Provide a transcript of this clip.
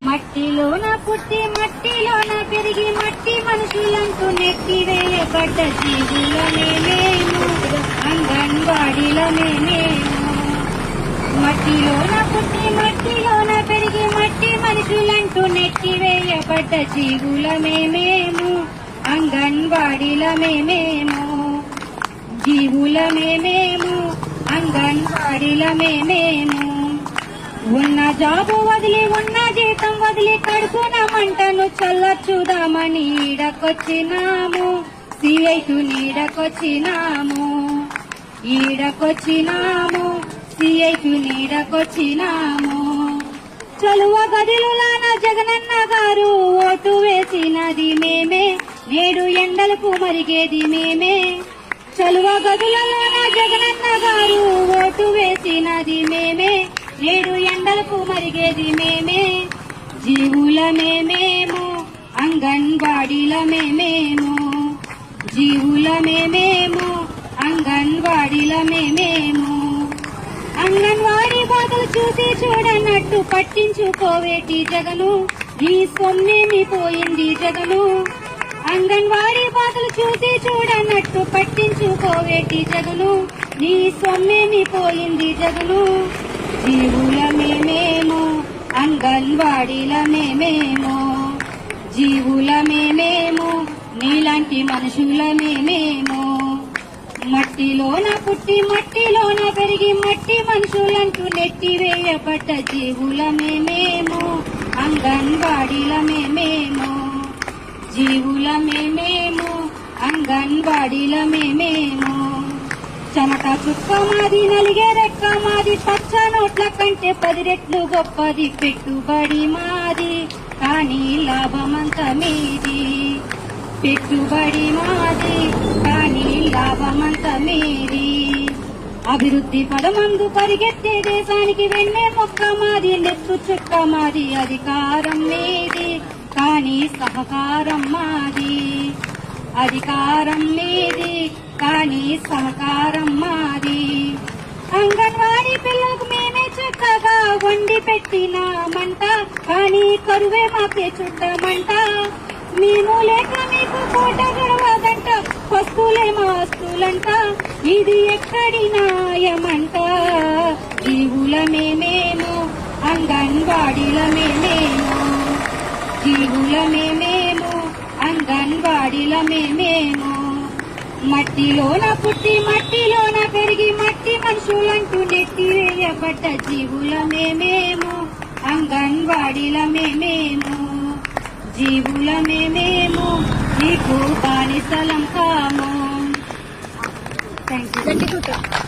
మట్టిలోన పుట్టి మట్టిలోన పెరిగి మట్టి మనుషులంటూ నెట్టి వేయబడ్డ జీవులమే మేము, అంగన్వాడీలమే మేము. మట్టిలోన పుట్టి మట్టిలోన పెరిగి మట్టి మనుషులంటూ నెట్టి వేయబడ్డ జీవులమే మేము, అంగన్వాడీలమే మేము. జీవులమే మేము, అంగన్వాడీలమే మేము. ఉన్న జాబు వదిలి ఉన్న జీతం వదిలి కడుపున మంటను చల్లొచ్చుదామని ఈడకొచ్చినాము, సిఐకు నీడకొచ్చినాము. ఈడకొచ్చినాము, సిఐకు నీడకొచ్చినాము. చలువ గదిలోన జగనన్న గారు ఓటు వేసినది మేమే, నేడు ఎండలకు మరిగేది మేమే. చలువ గదులలోన జగనన్న గారు ఓటు వేసినది మేమే, నేడు ఎండలకు మరిగేది మేమే. జీవులమే మేము, అంగన్వాడీలమే మేము. జీవులమే మేము, అంగన్వాడీలమే మేము. అంగన్వాడీ బాధలు చూసి చూడనట్టు పట్టించుకోవేటి జగను, నీ సొమ్మేమి పోయింది జగను. అంగన్వాడీ బాధలు చూసి చూడనట్టు పట్టించుకోవేటి జగను, నీ సొమ్మేమి పోయింది జగను. జీవులమే మేము, అంగన్వాడీలమే మేము. జీవులమే మేము, నీలాంటి మనుషులమే మేము. మట్టిలోన పుట్టి మట్టిలోన పెరిగి మట్టి మనుషులంటూ నెట్టి వేయబడ్డ జీవులమే మేము, అంగన్వాడీలమే మేము. జీవులమే మేము, అంగన్వాడీలమే మేము. చెమట చుక్క మాది, నలిగే రెక్క మాది, పచ్చ నోట్ల కంటే 10 రెట్లు గొప్పది పెట్టుబడి మాది, కానీ లాభమంత మీది. పెట్టుబడి మాది, కానీ లాభమంత మీది. అభివృద్ధి పదమందు పరిగెత్తే దేశానికి వెన్నె మొక్క మాది, నెత్తు చుక్క మాది, అధికారం మీది, కానీ సహకారం మాది. అధికారం మీది, కానీ సహకారం మాది. అంగన్వాడీ పిల్లలకు మేమే చక్కగా వండి పెట్టినామంట, కానీ కరువే మాకే చుట్టమంట. మేము లేక మీకు పూట గడవదంట, వస్తువులే మా వస్తువులంట, ఇది ఎక్కడి న్యాయమంట. జీవులమే మేము, అంగన్వాడీలమే మేము. జీవులమే మేము, అంగన్వాడీలమే మేము. మట్టిలోన పుట్టి మట్టిలోన పెరిగి మట్టి మనుషులంటూ నెట్టి వేయబడ్డ జీవులమే మేము, అంగన్వాడీలమే మేము. జీవులమే మేము, నీకు బానిసలం కాము. Thank you.